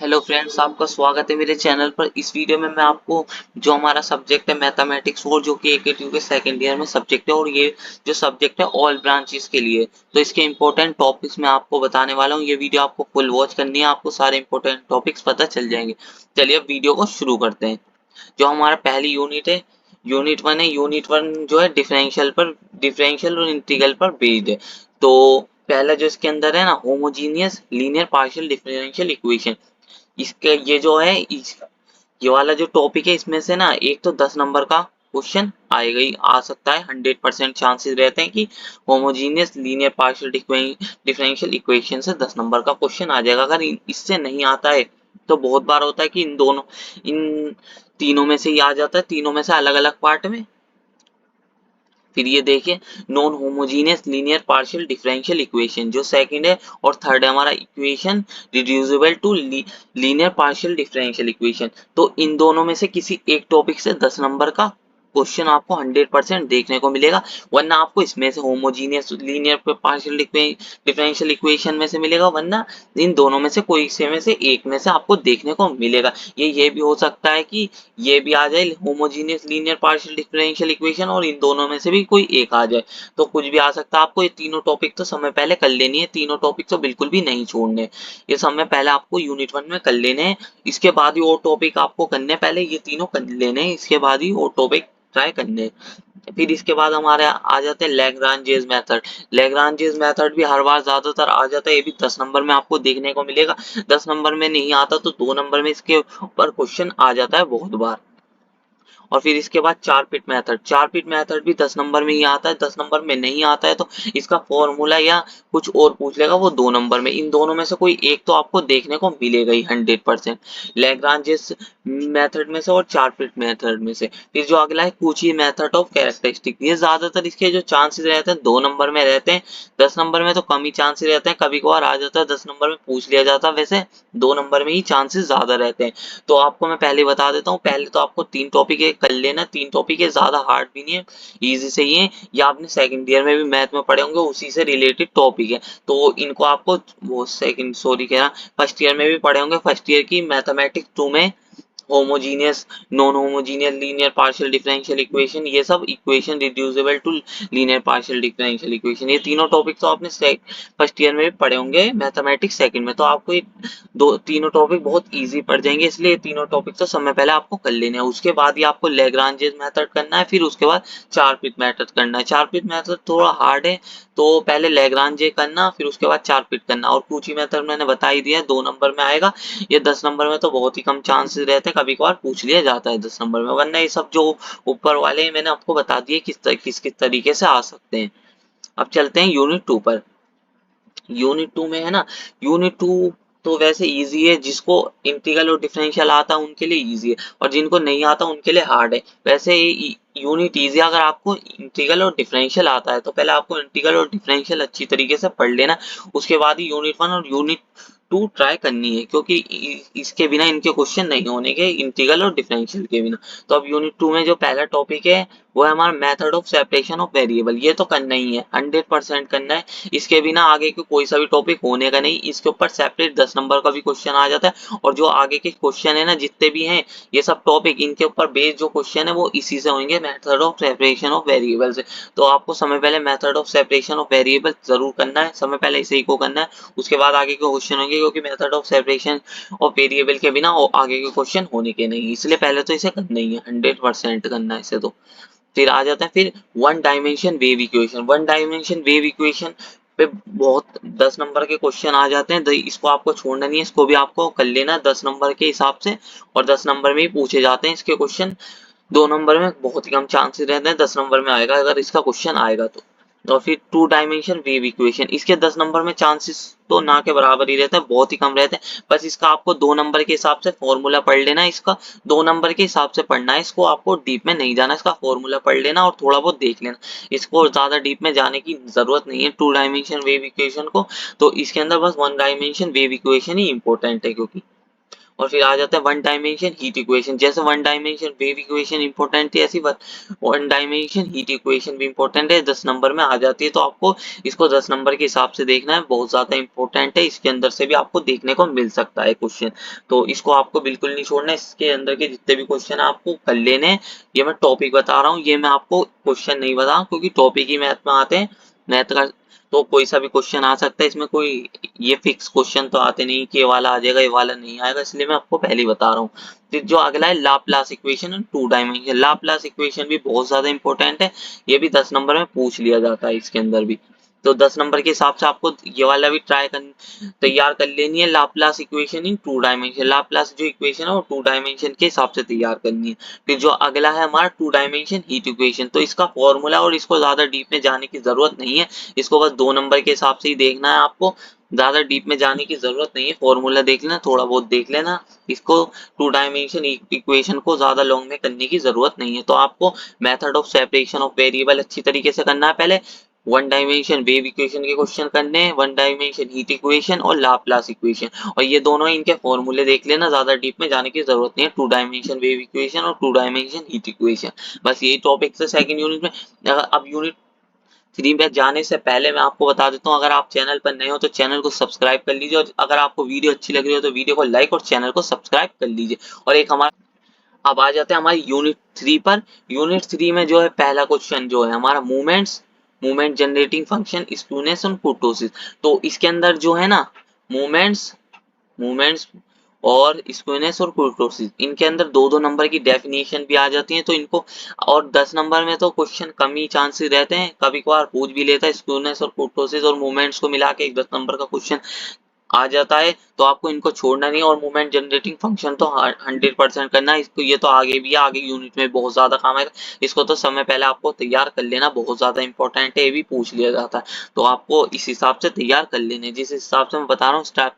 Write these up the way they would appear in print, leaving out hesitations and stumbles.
Hello friends, आपका स्वागत है मेरे चैनल पर। इस वीडियो में मैं आपको जो हमारा सब्जेक्ट है मैथमेटिक्स और जो कि एकेटीयू के सेकंड ईयर में सब्जेक्ट है और ये जो सब्जेक्ट है ऑल ब्रांचेस के लिए, तो इसके इंपॉर्टेंट टॉपिक्स मैं आपको बताने वाला हूँ। ये वीडियो आपको फुल वॉच करनी है, आपको सारे इंपॉर्टेंट टॉपिक्स पता चल जाएंगे। चलिए अब वीडियो को शुरू करते हैं। जो हमारा पहली यूनिट है, यूनिट वन है। यूनिट वन जो है डिफरेंशियल और इंटीग्रल पर बेस्ड है। तो पहला जो इसके अंदर है ना, homogeneous linear partial differential equation. इसके ये जो है ये वाला जो टॉपिक है, इसमें से ना एक तो 10 नंबर का क्वेश्चन आएगा ही, आ सकता है। 100% चांसेस रहते हैं कि homogeneous linear partial differential equation से 10 नंबर का क्वेश्चन आ जाएगा। अगर इससे नहीं आता है तो बहुत बार होता है कि इन तीनों में से ही आ जाता है, तीनों में से अलग अलग पार्ट में। फिर ये देखिए, non homogeneous linear partial differential equation जो सेकंड है, और थर्ड है हमारा equation reducible to linear partial differential equation. तो इन दोनों में से किसी एक टॉपिक से 10 नंबर का क्वेश्चन आपको 100% देखने को मिलेगा, वरना आपको इसमें से homogeneous linear partial differential equation में से मिलेगा, वरना इन दोनों में से कोई से में से एक में से आपको देखने को मिलेगा। ये भी हो सकता है कि ये भी आ जाए homogeneous linear partial differential equation और इन दोनों में से भी कोई एक आ जाए, तो कुछ भी आ सकता है। आपको ये तीनों टॉपिक तो समय पहले कर लेनी है, तीनों टॉपिक तो बिल्कुल भी नहीं छोड़ने। ये समय पहले आपको यूनिट वन में कर लेने हैं, इसके बाद ही और टॉपिक आपको करने, पहले ये तीनों कर लेने हैं, इसके बाद ही और टॉपिक ट्राई करने हैं। फिर इसके बाद हमारे आ जाते हैं लैग्रांजेस मेथड। लैग्रांजेस मेथड भी हर बार ज्यादातर आ जाता है, ये भी 10 नंबर में आपको देखने को मिलेगा। 10 नंबर में नहीं आता तो 2 नंबर में इसके ऊपर क्वेश्चन आ जाता है बहुत बार। और फिर इसके बाद चार पिट मेथड भी 10 नंबर में ही आता है। 10 नंबर में नहीं आता है तो इसका फॉर्मूला या कुछ और पूछ लेगा, वो 2 नंबर में। इन दोनों में से कोई एक तो आपको देखने को मिलेगा ही 100%, लैग्रांजेस मेथड में से और चार पिट मेथड में से। फिर जो अगला है कूची मेथड ऑफ कैरेक्टरिस्टिक, ये ज्यादातर इसके जो चांसेस रहते हैं 2 नंबर में रहते हैं। 10 नंबर में तो कम ही चांसेस रहते हैं, कभी कभार आ जाता है 10 नंबर में पूछ लिया जाता है, वैसे 2 नंबर में ही चांसेस ज्यादा रहते हैं। तो आपको मैं पहले बता देता हूँ, पहले तो आपको 3 टॉपिक कर लेना। 3 टॉपिक है, ज्यादा हार्ड भी नहीं है, इजी से ही है। या आपने सेकंड ईयर में भी मैथ में पढ़े होंगे, उसी से रिलेटेड टॉपिक है। तो इनको आपको वो सेकंड सॉरी कह रहा, फर्स्ट ईयर में भी पढ़े होंगे। फर्स्ट ईयर की मैथमेटिक्स 2 में homogeneous non homogeneous linear partial differential equation, ये सब equation reducible to linear partial differential equation, ये तीनों टॉपिक तो आपने फर्स्ट ईयर में भी पढ़े होंगे मैथमेटिक्स सेकंड में। तो आपको ये दो तीनों टॉपिक बहुत इजी पड़ जाएंगे, इसलिए तीनों टॉपिक तो समय पहले आपको कर लेने हैं। उसके बाद ही आपको लैग्रांजेस मेथड करना है, फिर उसके बाद चार पिट मेथड करना है। चार पिट मेथड थोड़ा हार्ड है, तो पहले लैग्रांजे करना, फिर उसके बाद चार पिट करना। और कूची मेथड मैंने बता ही दिया है, 2 नंबर में आएगा। ये 10 नंबर में तो बहुत ही कम चांसेस रहते हैं, कभी कभार पूछ लिया जाता है 10 नंबर में, वरना ये सब जो ऊपर वाले हैं मैंने आपको बता दिए किस तरीके से आ सकते हैं। अब चलते हैं यूनिट टू पर। यूनिट टू में है ना, यूनिट टू तो वैसे इजी है, जिसको इंटीग्रल और डिफरेंशियल आता है उनके लिए इजी है, और जिनको नहीं आता उनके लिए हार्ड है। वैसे यूनिट इजी, अगर आपको इंटीग्रल और डिफरेंशियल आता है तो पहले आपको इंटीग्रल और डिफरेंशियल अच्छी तरीके से पढ़ लेना, उसके बाद ही यूनिट वन और यूनिट टू ट्राई करनी है, क्योंकि इसके बिना इनके क्वेश्चन नहीं होने के, इंटीग्रल और डिफरेंशियल के बिना। तो अब यूनिट टू में जो पहला टॉपिक है वो है हमारा method of separation of variable. ये तो करना ही है, 100% करना है, इसके बिना आगे के कोई सा भी टॉपिक होने का नहीं। इसके ऊपर सेपरेट 10 नंबर का भी क्वेश्चन आ जाता है, और जो आगे के क्वेश्चन है ना जितने भी हैं, ये सब टॉपिक इनके ऊपर बेस्ड जो क्वेश्चन है वो इसी से होंगे, method of separation of variable से। तो आपको समय पहले method of separation of variable जरूर करना है, समय पहले इसी को करना है, उसके बाद आगे के क्वेश्चन होंगे, क्योंकि method of separation of variable के बिना आगे के क्वेश्चन होने के नहीं, इसलिए पहले तो इसे करना ही है, 100% करना है इसे। तो फिर आ जाता है फिर one dimension wave equation. One dimension wave equation पे बहुत 10 नंबर के क्वेश्चन आ जाते हैं, इसको आपको छोड़ना नहीं है, इसको भी आपको कर लेना 10 नंबर के हिसाब से, और 10 नंबर में ही पूछे जाते हैं इसके क्वेश्चन। 2 नंबर में बहुत ही कम चांसेस रहते हैं 10 नंबर में आएगा, अगर इसका क्वेश्चन आएगा तो। और फिर टू डायमेंशन वेव इक्वेशन, इसके 10 नंबर में चांसेस तो ना के बराबर ही रहते हैं, बहुत ही कम रहते हैं। बस इसका आपको 2 नंबर के हिसाब से फॉर्मूला पढ़ लेना है, इसका 2 नंबर के हिसाब से पढ़ना है, इसको आपको डीप में नहीं जाना, इसका फॉर्मूला पढ़ लेना और थोड़ा बहुत देख लेना, इसको ज्यादा डीप में जाने की जरूरत नहीं है टू डायमेंशन वेव इक्वेशन को। तो इसके अंदर बस वन डायमेंशन वेव इक्वेशन ही इंपॉर्टेंट है, क्योंकि और फिर आ जाता है वन डायमेंशन हीट इक्वेशन। जैसे one dimension wave equation important है, ऐसी वन डायमेंशन हीट इक्वेशन भी इंपॉर्टेंट है, 10 नंबर में आ जाती है। तो आपको इसको 10 नंबर के हिसाब से देखना है, बहुत ज्यादा इंपॉर्टेंट है। इसके अंदर से भी आपको देखने को मिल सकता है क्वेश्चन, तो इसको आपको बिल्कुल नहीं छोड़ना है। इसके अंदर के जितने भी क्वेश्चन है आपको कर लेने हैं। ये मैं टॉपिक बता रहा हूँ, ये मैं आपको क्वेश्चन नहीं बता रहा, क्योंकि टॉपिक ही मैथ में आते हैं। मैथ का तो कोई सा भी क्वेश्चन आ सकता है, इसमें कोई ये फिक्स क्वेश्चन तो आते नहीं कि ये वाला आ जाएगा ये वाला नहीं आएगा, इसलिए मैं आपको पहले ही बता रहा हूँ। फिर जो अगला है Laplace equation and two dimension. Laplace equation भी बहुत ज्यादा इंपॉर्टेंट है, ये भी 10 नंबर में पूछ लिया जाता है इसके अंदर भी। तो 10 नंबर के हिसाब से आपको ये वाला भी तैयार कर लेनी है, Laplace equation in two dimension. Laplace जो इक्वेशन है वो टू डायमेंशन के हिसाब से तैयार करनी है। फिर जो अगला है हमारा टू डायमेंशन हीट इक्वेशन, तो इसका फॉर्मूला और इसको ज्यादा डीप में जाने की जरूरत नहीं है, इसको बस 2 नंबर के हिसाब से ही देखना है आपको, ज्यादा डीप में जाने की जरूरत नहीं है। फॉर्मूला देख लेना, थोड़ा बहुत देख लेना, इसको टू डायमेंशन इक्वेशन को ज्यादा लॉन्ग में करने की जरूरत नहीं है। तो आपको method of separation of variable अच्छी तरीके से करना है। पहले वन डायमेंशन वेव इक्वेशन के क्वेश्चन करने हैं, वन डायमेंशन हीट इक्वेशन और लाप्लास इक्वेशन, और ये दोनों इनके फॉर्मूले देख लेना, ज्यादा डीप में जाने की जरूरत नहीं है। टू डायमेंशन वेव इक्वेशन और टू डायमेंशन हीट इक्वेशन, बस यही टॉपिक है सेकंड यूनिट में। अब यूनिट 3 में जाने से पहले मैं आपको बता देता हूँ, अगर आप चैनल पर नए हो तो चैनल को सब्सक्राइब कर लीजिए, और अगर आपको वीडियो अच्छी लग रही हो तो वीडियो को लाइक और चैनल को सब्सक्राइब कर लीजिए। और एक हमारा अब आ जाते हैं हमारी यूनिट 3 पर। यूनिट 3 में जो है पहला क्वेश्चन जो है हमारा मूवमेंट जनरेटिंग फंक्शन स्टूनेस और कुर्टोसिस। तो इसके अंदर जो है ना मूवमेंट्स मूवमेंट्स और स्क्यूनेस और कुर्टोसिस, इनके अंदर दो दो नंबर की डेफिनेशन भी आ जाती है, तो इनको और 10 नंबर में तो क्वेश्चन कम ही चांसेस रहते हैं, कभी कभार पूछ भी लेता है स्क्यूनेस और कुर्टोसिस और मूवमेंट्स को मिला के एक 10 नंबर का क्वेश्चन आ जाता है। तो आपको इनको छोड़ना नहीं, और मूवमेंट जनरेटिंग फंक्शन तो 100% करना है इसको, ये तो आगे भी है, आगे यूनिट में बहुत ज्यादा काम आएगा। इसको तो समय पहले आपको तैयार कर लेना, बहुत ज्यादा इंपॉर्टेंट है, ये भी पूछ लिया जाता है। तो आपको इस हिसाब से तैयार कर लेने, जिस हिसाब से मैं बता रहा हूँ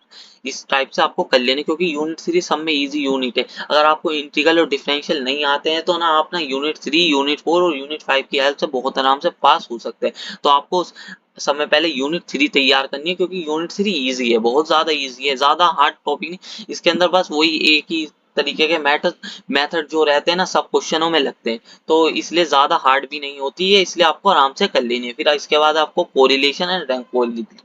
इस टाइप से आपको कर लेने, क्योंकि यूनिट 3 सब में इजी यूनिट है। अगर आपको इंटीग्रल और डिफरेंशियल नहीं आते हैं तो ना आप ना यूनिट 3 यूनिट 4 और यूनिट 5 की हेल्प से बहुत आराम से पास हो सकते हैं। तो आपको समय पहले यूनिट 3 तैयार करनी है, क्योंकि यूनिट 3 इजी है, बहुत ज्यादा इजी है, ज्यादा हार्ड टॉपिक नहीं। इसके अंदर बस वही एक ही तरीके के मेथड जो रहते हैं ना सब क्वेश्चनों में लगते हैं, तो इसलिए ज्यादा हार्ड भी नहीं होती है, इसलिए आपको आराम से कर लेनी है। फिर इसके बाद आपको कोरिलेशन एंड रैंक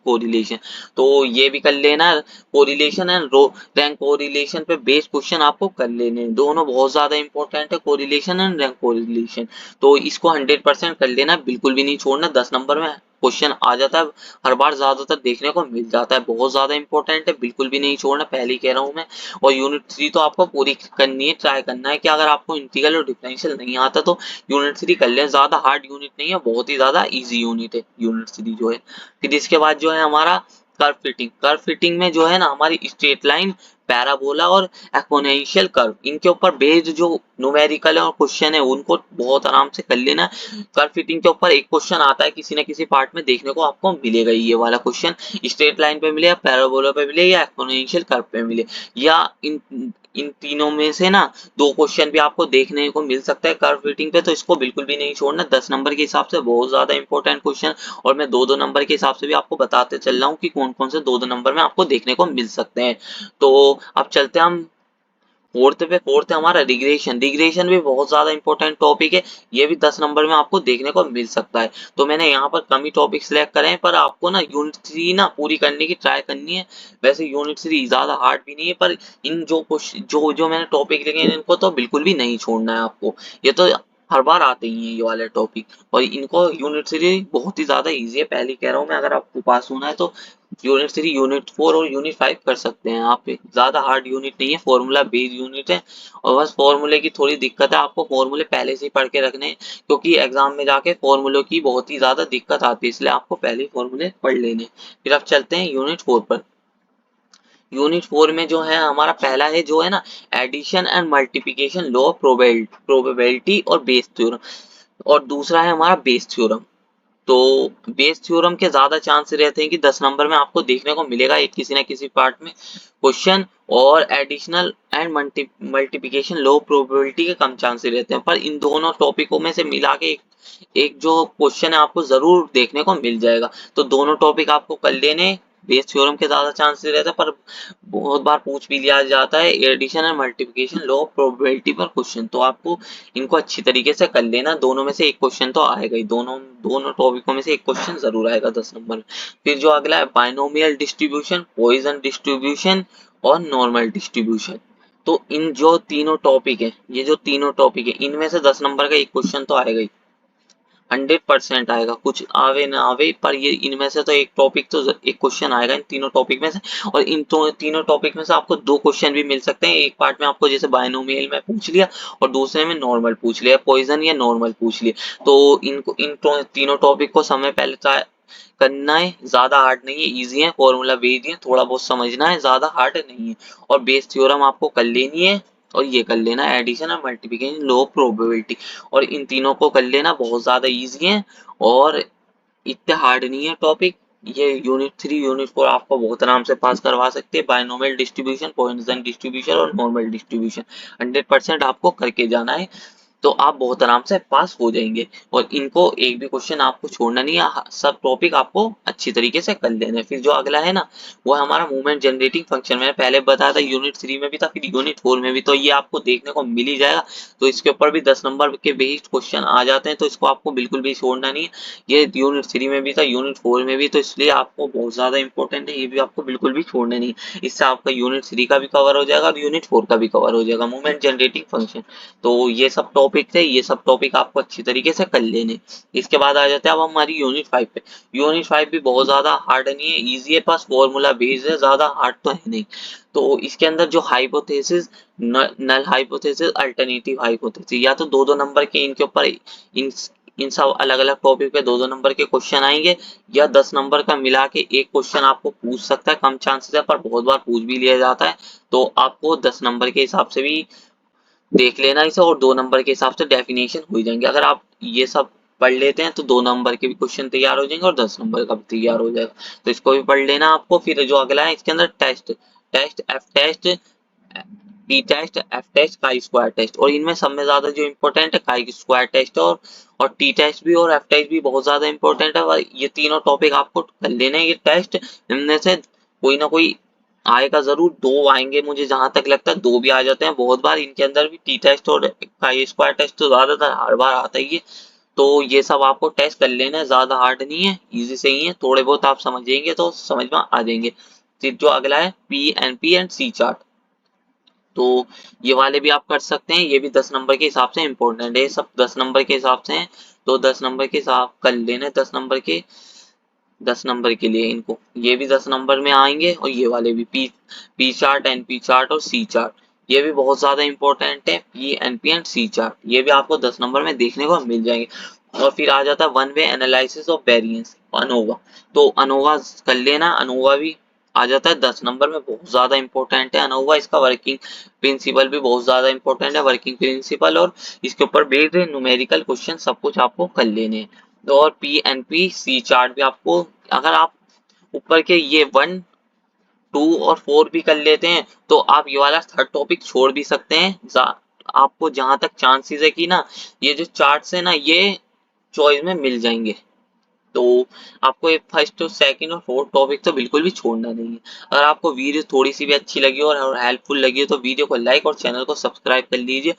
कोरिलेशन, तो ये भी कर लेना। कोरिलेशन एंड रैंक कोरिलेशन पे बेस्ड क्वेश्चन आपको कर लेने हैं, दोनों बहुत ज्यादा इंपॉर्टेंट है, कोरिलेशन एंड रैंक कोरिलेशन। तो इसको 100% कर लेना, बिल्कुल भी नहीं छोड़ना, 10 नंबर में क्वेश्चन आ जाता है, हर बार ज्यादातर देखने को मिल जाता है, बहुत ज्यादा इंपॉर्टेंट है, बिल्कुल भी नहीं छोड़ना, पहले ही कह रहा हूँ मैं। और यूनिट 3 तो आपको पूरी करनी है, ट्राई करना है कि अगर आपको इंटीग्रल और डिफरेंशियल नहीं आता तो यूनिट 3 कर लें, ज्यादा हार्ड यूनिट नहीं है, बहुत ही ज्यादा इजी यूनिट है यूनिट 3 जो है। फिर इसके बाद जो है हमारा कर्व फिटिंग में जो है ना हमारी स्ट्रेट लाइन, पैराबोला और एक्सपोनेंशियल कर्व, इनके ऊपर बेस्ड जो न्यूमेरिकल और क्वेश्चन है उनको बहुत आराम से कर लेना। कर्व फिटिंग के ऊपर एक क्वेश्चन आता है किसी न किसी पार्ट में, देखने को आपको मिलेगा ये वाला क्वेश्चन, स्ट्रेट लाइन पे मिले या पैराबोला पे मिले या एक्सपोनेंशियल कर्व पे मिले, या इन इन तीनों में से ना दो क्वेश्चन भी आपको देखने को मिल सकता है कर्व फिटिंग पे। तो इसको बिल्कुल भी नहीं छोड़ना, 10 नंबर के हिसाब से बहुत ज्यादा इंपॉर्टेंट क्वेश्चन, और मैं दो दो नंबर के हिसाब से भी आपको बताते चल रहा हूँ कि कौन कौन से दो दो नंबर में आपको देखने को मिल सकते हैं। तो अब चलते हैं हम फोर्थ है हमारा रिग्रेशन भी बहुत ज्यादा इंपॉर्टेंट टॉपिक है, ये भी 10 नंबर में आपको देखने को मिल सकता है। तो मैंने यहाँ पर कम ही टॉपिक सिलेक्ट करे हैं, पर आपको ना यूनिट 3 ना पूरी करने की ट्राई करनी है। वैसे यूनिट 3 ज्यादा हार्ड भी नहीं है, पर इन जो मैंने टॉपिक लिखे हैं इनको तो बिल्कुल भी नहीं छोड़ना है आपको, ये तो हर बार आते ही हैं ये वाले टॉपिक, और इनको यूनिट 3 बहुत ही ज्यादा इजी है, पहले ही कह रहा हूँ मैं, अगर आपको पास होना है तो यूनिट 3 यूनिट 4 और यूनिट 5 कर सकते हैं आप, ज्यादा हार्ड यूनिट नहीं है, फॉर्मूला बेस्ड यूनिट है। और बस फॉर्मूले की थोड़ी दिक्कत है, आपको फॉर्मूले पहले से ही पढ़ के रखने हैं, क्योंकि एग्जाम में जाके फॉर्मूलों की बहुत ही ज्यादा दिक्कत आती है, इसलिए आपको पहले ही फॉर्मूले पढ़ लेने। फिर अब चलते हैं यूनिट 4 पर। यूनिट 4 में जो है हमारा पहला है जो है ना addition and multiplication law, probability और बेस थ्योरम, और दूसरा है हमारा बेस थ्योरम। तो बेस थ्योरम के ज्यादा चांस रहते हैं कि 10 नंबर में आपको देखने को मिलेगा एक किसी ना किसी पार्ट में क्वेश्चन, और additional and multiplication low probability के कम चांसेस रहते हैं, पर इन दोनों टॉपिकों में से मिला के एक जो क्वेश्चन है आपको जरूर देखने को मिल जाएगा। तो दोनों टॉपिक आपको कर लेने, बेस थ्योरम के ज्यादा चांसेस रहते हैं, पर बहुत बार पूछ भी लिया जाता है addition and multiplication law of probability पर क्वेश्चन। तो आपको इनको अच्छी तरीके से कर लेना, दोनों में से एक क्वेश्चन तो आएगा ही, दोनों दोनों टॉपिकों में से एक क्वेश्चन जरूर आएगा 10 नंबर में। फिर जो अगला है बाइनोमियल डिस्ट्रीब्यूशन, पॉइजन डिस्ट्रीब्यूशन और नॉर्मल डिस्ट्रीब्यूशन। तो इन जो तीनों टॉपिक है, ये जो तीनों टॉपिक है, इनमें से 10 नंबर का एक क्वेश्चन तो आएगा ही, 100% आएगा, कुछ आवे ना आवे, पर ये इनमें से तो एक टॉपिक तो एक क्वेश्चन आएगा इन तीनों टॉपिक में से। और इन तीनों टॉपिक में से आपको दो क्वेश्चन भी मिल सकते हैं, एक पार्ट में आपको जैसे बायनोमियल में पूछ लिया और दूसरे में नॉर्मल पूछ लिया, पॉइजन या नॉर्मल पूछ लिया। तो इनको तीनों टॉपिक को समय पहले करना है, ज्यादा हार्ड नहीं है, इजी है, फॉर्मूला बेस्ड है, थोड़ा बहुत समझना है, ज्यादा हार्ड नहीं है। और बेस थ्योरम आपको कर लेनी है, और ये कर लेना एडिशन और मल्टीप्लिकेशन लो प्रोबेबिलिटी, और इन तीनों को कर लेना, बहुत ज्यादा इजी है और इतने हार्ड नहीं है टॉपिक। ये यूनिट 3 यूनिट 4 आपको बहुत आराम से पास करवा सकते हैं, बायनोमियल डिस्ट्रीब्यूशन, पॉइसन डिस्ट्रीब्यूशन और नॉर्मल डिस्ट्रीब्यूशन 100% आपको करके जाना है, तो आप बहुत आराम से पास हो जाएंगे। और इनको एक भी क्वेश्चन आपको छोड़ना नहीं है, सब टॉपिक आपको अच्छी तरीके से कर लेना है। फिर जो अगला है ना, वो है हमारा मूवमेंट जनरेटिंग फंक्शन। मैंने पहले बताया था यूनिट 3 में भी था, फिर यूनिट 4 में भी, तो ये आपको देखने को मिल ही जाएगा। तो इसके ऊपर भी 10 नंबर के बेस्ड क्वेश्चन आ जाते हैं, तो इसको आपको बिल्कुल भी छोड़ना नहीं है। ये यूनिट 3 में भी था, यूनिट 4 में भी, तो इसलिए आपको बहुत ज्यादा इंपॉर्टेंट है, ये भी आपको बिल्कुल भी छोड़ना नहीं है। इससे आपका यूनिट 3 का भी कवर हो जाएगा और यूनिट 4 का भी कवर हो जाएगा, मूवमेंट जनरेटिंग फंक्शन। तो ये सब टॉपिक थे, ये सब टॉपिक आपको अच्छी तरीके से कर लेने। इसके बाद आ जाते हैं अब हमारी यूनिट 5 पे। यूनिट 5 भी बहुत ज्यादा हार्ड नहीं है, इजी है, पास फॉर्मूला बेस्ड है, ज्यादा हार्ड तो है नहीं। तो इसके अंदर जो hypothesis, null hypothesis, alternative hypothesis, या तो दो दो नंबर के इनके ऊपर इन इन सब अलग अलग टॉपिक पे दो दो नंबर के क्वेश्चन आएंगे, या 10 नंबर का मिला के एक क्वेश्चन आपको पूछ सकता है, कम चांसेस है पर बहुत बार पूछ भी लिया जाता है। तो आपको 10 नंबर के हिसाब से भी देख लेना इसे, और 2 नंबर के हिसाब से डेफिनेशन हो जाएंगे। अगर आप ये सब पढ़ लेते हैं तो 2 नंबर के भी क्वेश्चन तैयार हो जाएंगे और 10 नंबर का भी तैयार हो जाएगा, तो इसको भी पढ़ लेना आपको। फिर जो अगला है इसके अंदर test, test, F test, T test, F test, chi square test, और इनमें सब में ज्यादा जो इम्पोर्टेंट है काई स्क्वायर टेस्ट, और टी टेस्ट भी और एफ टेस्ट भी बहुत ज्यादा इम्पोर्टेंट है। और ये तीनों टॉपिक आपको कर लेने हैं। ये टेस्ट इनमें से कोई ना कोई आएगा जरूर, दो आएंगे, मुझे जहां तक लगता है 2 भी आ जाते हैं बहुत बार। इनके अंदर भी टी टेस्ट और काई स्क्वायर टेस्ट तो ज्यादातर हर बार आता ही है। तो ये सब आपको टेस्ट कर लेना है, ज्यादा हार्ड नहीं है, इजी से ही है, थोड़े बहुत आप समझेंगे तो समझ में आ जाएंगे। फिर जो अगला है P N P and C chart, तो ये वाले भी आप कर सकते हैं, ये भी 10 नंबर के हिसाब से इम्पोर्टेंट है, सब 10 नंबर के हिसाब से हैं। तो 10 नंबर के हिसाब कर लेना, 10 नंबर के लिए इनको, ये भी 10 नंबर में आएंगे, और ये वाले भी P chart, N P chart और सी चार्ट, ये भी बहुत ज्यादा इंपॉर्टेंट है, P N P and C chart, ये भी आपको 10 नंबर में देखने को मिल जाएंगे। और फिर आ जाता है one way analysis of variance, ANOVA. तो अनोवा कर लेना, अनोवा भी आ जाता है 10 नंबर में, बहुत ज्यादा इंपॉर्टेंट है अनोवा। इसका वर्किंग प्रिंसिपल भी बहुत ज्यादा इंपॉर्टेंट है, वर्किंग प्रिंसिपल, और इसके ऊपर बेस्ड न्यूमेरिकल क्वेश्चन सब कुछ आपको कर लेने हैं। तो और P N P C chart भी आपको, अगर आप ऊपर के ये 1, 2 और 4 भी कर लेते हैं तो आप ये वाला थर्ड टॉपिक छोड़ भी सकते हैं। आपको जहां तक चांसेस है कि ना ये जो चार्ट्स है ना ये चॉइस में मिल जाएंगे, तो आपको ये फर्स्ट और सेकंड और फोर्थ टॉपिक तो बिल्कुल भी छोड़ना नहीं है। अगर आपको वीडियो थोड़ी सी भी अच्छी लगी और हेल्पफुल लगी हो तो वीडियो को लाइक और चैनल को सब्सक्राइब कर लीजिए।